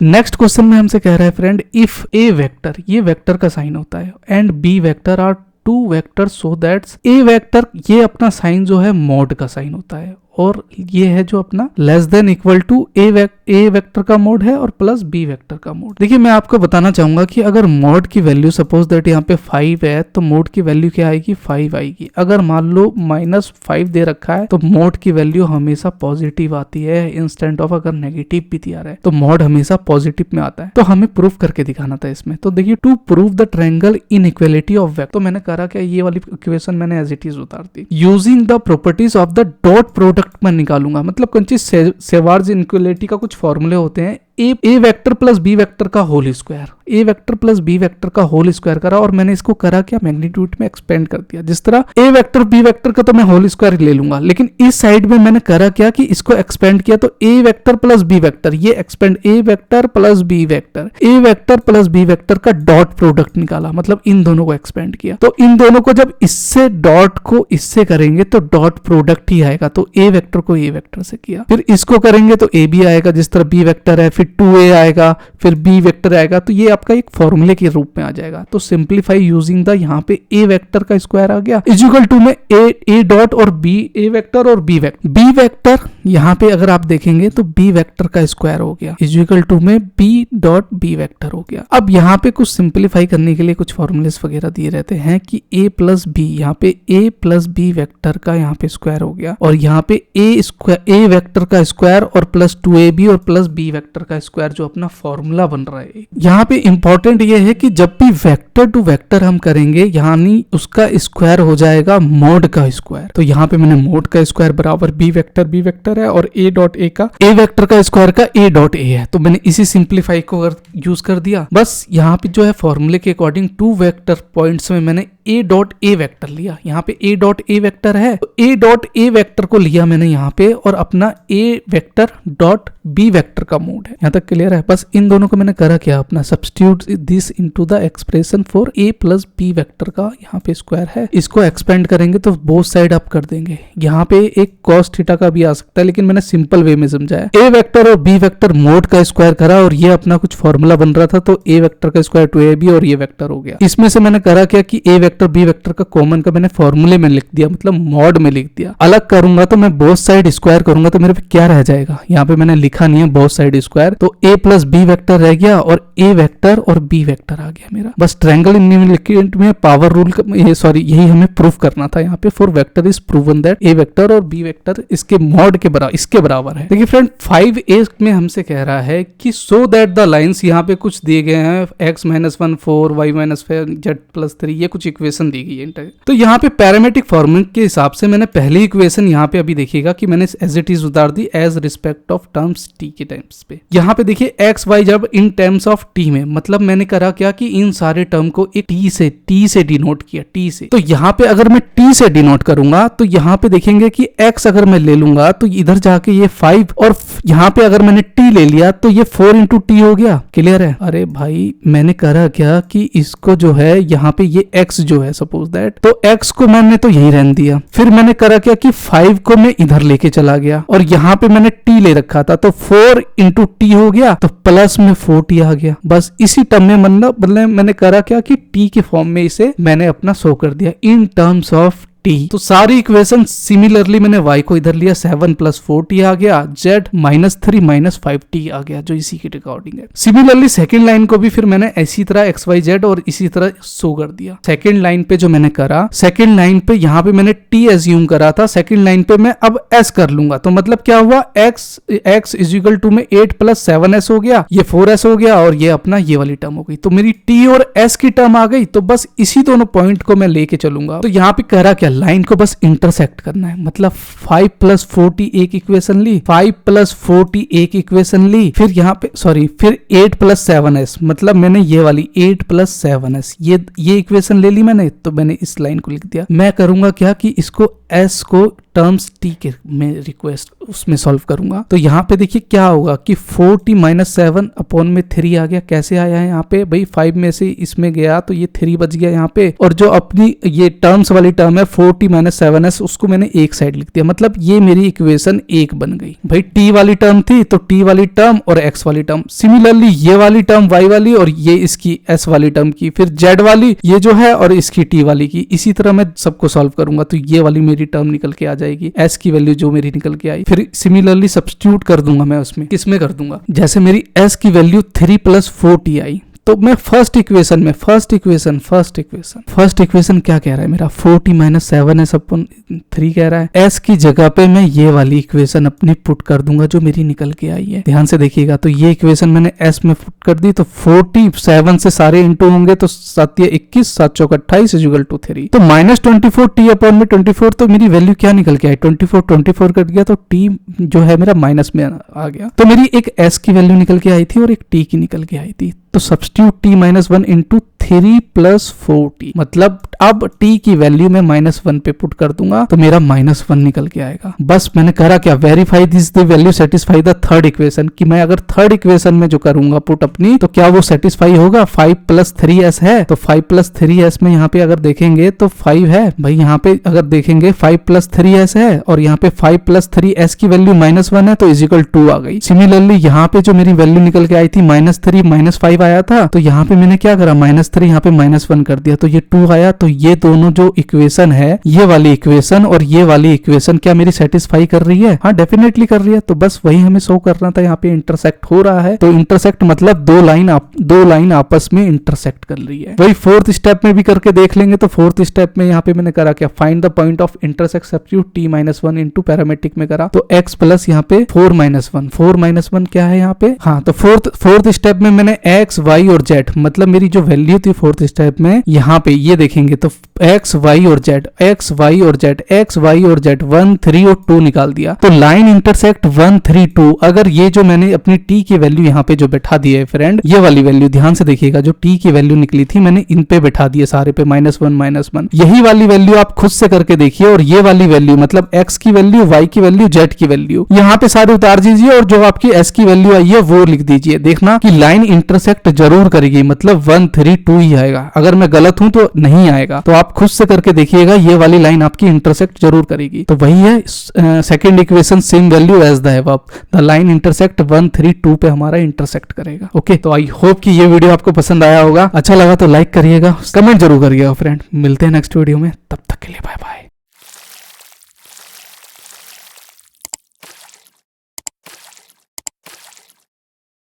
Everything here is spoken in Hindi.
नेक्स्ट क्वेश्चन में हमसे कह रहा है फ्रेंड, इफ ए वेक्टर, ये वेक्टर का साइन होता है, and B vector are two vector so that's a vector, ये अपना साइन जो है मॉड का साइन होता है, और ये है जो अपना less than equal to A vector का मोड है और प्लस बी वेक्टर का मोड। देखिए मैं आपको बताना चाहूंगा कि अगर मोड की वैल्यू सपोज दैट यहाँ पे 5 है तो मोड की वैल्यू क्या आएगी, 5 आएगी। अगर मान लो -5 दे रखा है तो मोड की वैल्यू हमेशा पॉजिटिव आती है इंस्टेंट ऑफ अगर नेगेटिव भी दिया रहा है तो मोड हमेशा पॉजिटिव में आता है। तो हमें प्रूफ करके दिखाना था इसमें। तो देखिए to prove the triangle inequality of vector, तो मैंने करा क्या, ये वाली इक्वेशन मैंने एज इट इज उतार दी। Using the properties of the dot product मैं निकालूंगा, मतलब कौन सी सेवार्ज इनइक्वालिटी का कुछ फॉर्मूले होते हैं, ए वेक्टर प्लस बी वेक्टर का होल स्क्वायर, ए वेक्टर प्लस बी वेक्टर का होल स्क्वायर करा, और मैंने इसको करा क्या, मैग्नीट्यूड में एक्सपेंड कर दिया। जिस तरह ए वेक्टर बी वेक्टर का तो मैं होल स्क्वायर ले लूंगा, लेकिन इस साइड में मैंने करा क्या कि इसको एक्सपेंड किया, तो ए वेक्टर प्लस बी वेक्टर, ये एक्सपेंड ए वेक्टर प्लस बी वेक्टर, ए वेक्टर प्लस बी वेक्टर का डॉट प्रोडक्ट निकाला, मतलब इन दोनों को एक्सपेंड किया। तो इन दोनों को जब इससे डॉट को इससे करेंगे तो डॉट प्रोडक्ट ही आएगा, तो ए वेक्टर को ए वेक्टर से किया, फिर इसको करेंगे तो ए बी आएगा, जिस तरह बी वेक्टर है, फिर 2a आएगा, फिर b वेक्टर आएगा, तो ये आपका एक फॉर्मूले के रूप में आ जाएगा। तो सिंप्लीफाई यूजिंग द, यहाँ पे a वेक्टर का स्क्वायर आ गया इक्वल टू में a डॉट और b, a वेक्टर और b वेक्टर यहाँ पे अगर आप देखेंगे तो b वेक्टर का स्क्वायर हो गया इक्वल टू में b डॉट b वेक्टर हो गया। अब यहाँ पे कुछ सिंप्लीफाई करने के लिए कुछ फॉर्मूलेस वगैरह दिए रहते हैं कि a प्लस b, यहाँ पे a प्लस b वेक्टर का यहाँ पे स्क्वायर हो गया, और यहाँ पे a वेक्टर का स्क्वायर और प्लस 2ab और प्लस b वेक्टर का स्क्वायर जो अपना फॉर्मूला बन रहा है। यहाँ पे इंपॉर्टेंट ये है कि जब भी वेक्टर टू वेक्टर हम करेंगे यानी उसका स्क्वायर हो जाएगा मोड का स्क्वायर। तो यहाँ पे मैंने मोड का स्क्वायर बराबर बी वेक्टर है और ए डॉट ए का ए वेक्टर का स्क्वायर का ए डॉट ए है, तो मैंने इसी सिंप्लीफाई को यूज कर दिया। बस यहाँ पे जो है फॉर्मूले के अकॉर्डिंग टू वेक्टर पॉइंट्स में मैंने ए डॉट ए वेक्टर लिया, यहाँ पे ए डॉट ए वेक्टर है, तो ए डॉट ए वेक्टर को लिया मैंने यहाँ पे, और अपना ए वेक्टर डॉट बी वेक्टर का मोड है। यहाँ तक क्लियर है। बस इन दोनों को मैंने करा क्या, अपना substitute this into the expression for A plus B vector का यहाँ पे स्क्वायर है, इसको एक्सपेंड करेंगे तो बोथ साइड आप कर देंगे। यहाँ पे एक cos थीटा का भी आ सकता है, लेकिन मैंने सिंपल वे में समझाया। ए वेक्टर और बी वेक्टर मोड का स्क्वायर करा और ये अपना कुछ फॉर्मूला बन रहा था, तो ए वेक्टर का स्क्वायर 2ab और ये वेक्टर हो गया। इसमें से मैंने करा क्या कि ए वेक्टर बी वेक्टर का कॉमन का मैंने फॉर्मूले में लिख दिया, मतलब मॉड में लिख दिया। अलग करूंगा तो मैं बोथ साइड स्क्वायर करूंगा तो मेरे पे क्या रह जाएगा, यहाँ पे मैंने लिखा नहीं है बोथ साइड स्क्वायर, तो ए प्लस बी वेक्टर रह गया और ए वेक्टर और बी वेक्टर आ गया मेरा। बस ट्रायंगल इनइक्वालिटी में पावर रूल यही हमें प्रूफ करना था। यहाँ पे for vector is proven that A vector और बी वेक्टर इसके मॉड के बराबर इसके बराबर है। देखिए फ्रेंड 5a में हमसे कह रहा है कि सो दैट द लाइंस, यहाँ पे कुछ दिए गए हैं x-1 4 y-5 z+3, ये कुछ इक्वेशन दी गई है। तो यहाँ पे पैरामेट्रिक फॉर्मूले के हिसाब से मैंने पहली इक्वेशन यहाँ पे अभी देखिएगा कि मैंने एज इट इज उतार दी as respect of terms t के टाइम्स पे। यहाँ पे देखिए x y जब इन टर्म्स ऑफ t में, मतलब मैंने करा क्या कि इन सारे टर्म को एक t से डिनोट किया, t से। तो यहाँ पे अगर मैं t से डिनोट करूंगा तो यहाँ पे देखेंगे कि x अगर मैं ले लूंगा तो इधर जाके ये 5, और यहाँ पे अगर मैंने t ले लिया तो ये 4 इंटू टी हो गया। क्लियर है। अरे भाई मैंने करा क्या कि इसको जो है यहाँ पे ये x जो है सपोज दैट, तो x को मैंने तो यही रहने दिया। फिर मैंने करा क्या कि 5 को मैं इधर लेके चला गया और यहाँ पे मैंने t ले रखा था, तो 4 इंटू टी हो गया, तो प्लस में 4t आ गया। बस इसी टर्म में मतलब मैंने करा क्या कि t के फॉर्म में इसे मैंने अपना शो कर दिया इन टर्म्स ऑफ t। तो सारी इक्वेशन सिमिलरली मैंने y को इधर लिया, 7 प्लस 4t आ गया, z -3 -5t आ गया, जो इसी के अकॉर्डिंग है। सिमिलरली सेकंड लाइन को भी फिर मैंने इसी तरह xyz और इसी तरह शो कर दिया। सेकंड लाइन पे जो मैंने करा, सेकंड लाइन पे यहाँ पे मैंने t एज्यूम करा था, सेकंड लाइन पे मैं अब s कर लूंगा, तो मतलब क्या हुआ, x इज इक्वल टू में 8 प्लस 7s हो गया, ये 4s हो गया, और ये अपना ये वाली टर्म हो गई। तो मेरी t और s की टर्म आ गई। तो बस इसी दोनों पॉइंट को मैं लेके चलूंगा। तो यहाँ पे कह रहा क्या, लाइन को बस इंटरसेक्ट करना है, मतलब 5 प्लस 4t एक इक्वेशन ली, 5 प्लस 4t एक इक्वेशन ली, फिर यहाँ पे फिर 8 प्लस 7s, मतलब मैंने ये वाली 8 प्लस 7s ये इक्वेशन ले ली मैंने। तो मैंने इस लाइन को लिख दिया। मैं करूंगा क्या कि इसको s को टर्म्स t के में रिक्वेस्ट उसमें सॉल्व करूंगा। तो यहाँ पे देखिए क्या होगा कि 4t - 7 अपॉन में 3 आ गया। कैसे आया है यहाँ पे भाई, 5 में से इसमें गया तो ये 3 बच गया यहाँ पे, और जो अपनी ये टर्म्स वाली टर्म है 4t माइनस 7s उसको मैंने एक साइड लिख दिया, मतलब ये मेरी इक्वेशन एक बन गई। भाई t वाली टर्म थी तो t वाली टर्म और x वाली टर्म, सिमिलरली ये वाली टर्म y वाली और ये इसकी s वाली टर्म की, फिर z वाली ये जो है और इसकी t वाली की, इसी तरह मैं सबको सॉल्व करूंगा तो ये वाली मेरी टर्म निकल के आ जाएगी, s की वैल्यू जो मेरी निकल के आई। फिर सिमिलरली सब्स्टिट्यूट कर दूंगा मैं उसमें, किसमें कर दूंगा, जैसे मेरी s की वैल्यू 3 + 4t आई तो मैं फर्स्ट इक्वेशन क्या कह रहा है मेरा 4t माइनस 7s अपन 3 कह रहा है, s की जगह पे मैं ये वाली इक्वेशन अपनी पुट कर दूंगा जो मेरी निकल के आई है। ध्यान से देखिएगा, तो ये इक्वेशन मैंने s में पुट कर दी तो 40 7 से सारे इंटू होंगे तो 7 × 21 7 × 28 = 3 तो माइनस 24t/24 तो मेरी वैल्यू क्या निकल के आई 24 कट गया तो t जो है मेरा माइनस में आ गया, तो मेरी एक s की वैल्यू निकल के आई थी और एक t की निकल के आई थी। तो सब्स्टिट्यूट t - 1 इंटू 3 + 4t, मतलब अब t की वैल्यू में -1 पे पुट कर दूंगा तो मेरा -1 निकल के आएगा। बस मैंने करा क्या, verify this the value satisfy the third equation, कि मैं अगर थर्ड इक्वेशन में जो करूंगा पुट अपनी तो क्या वो सेटिस्फाई होगा। 5 + 3s है तो 5 + 3s में यहाँ पे अगर देखेंगे तो 5 है भाई, यहाँ पे अगर देखेंगे 5 + 3s है और यहाँ पे 5 + 3s की वैल्यू -1 है तो = 2 आ गई। सिमिलरली यहाँ पे जो मेरी वैल्यू निकल के आई थी -3 - 5 आया था तो यहाँ पे मैंने क्या करा -3 यहाँ पे -1 कर दिया तो ये 2 आया। तो ये दोनों जो इक्वेशन है, ये वाली इक्वेशन और ये वाली इक्वेशन क्या मेरी सेटिस्फाई कर रही है, हाँ डेफिनेटली कर रही है। तो बस वही हमें शो करना था, यहाँ पे इंटरसेक्ट हो रहा है तो इंटरसेक्ट मतलब दो लाइन आपस में इंटरसेक्ट कर रही है। वही फोर्थ स्टेप में भी करके देख लेंगे। तो फोर्थ स्टेप में यहाँ पे मैंने करा क्या, find the point of intersect substitute t - 1 into parametric में करा तो x प्लस यहाँ पे 4 - 1 क्या है यहाँ पे, हाँ तो फोर्थ स्टेप में मैंने x y और z, मतलब मेरी जो वैल्यू थी फोर्थ स्टेप में यहाँ पे ये देखेंगे तो x y और z 1 3 और 2 निकाल दिया। तो लाइन इंटरसेक्ट 1 3 2, अगर ये जो मैंने अपनी t की वैल्यू यहाँ पे जो बैठा दी है फ्रेंड, ये वाली वैल्यू ध्यान से देखिएगा, जो t की वैल्यू निकली थी मैंने इन पे बैठा दिए सारे पे -1 यही वाली वैल्यू आप खुद से करके देखिए। और ये वाली वैल्यू मतलब x की वैल्यू, y की वैल्यू, z की वैल्यू यहाँ पे सारे उतार दीजिए और जो आपकी s की वैल्यू आई है वो लिख दीजिए। देखना कि लाइन इंटरसेक्ट जरूर करेगी, मतलब 1 3 2 ही आएगा। अगर मैं गलत हूं तो नहीं आएगा, तो आप खुद से करके देखिएगा, ये वाली लाइन आपकी इंटरसेक्ट जरूर करेगी। तो वही है second equation, same value as the above, the line intersect 1 3 2 पे हमारा इंटरसेक्ट करेगा। ओके, तो आई होप कि ये वीडियो आपको पसंद आया होगा। अच्छा लगा तो लाइक करिएगा, कमेंट जरूर करिएगा फ्रेंड। मिलते हैं नेक्स्ट वीडियो में, तब तक के लिए बाय बाय।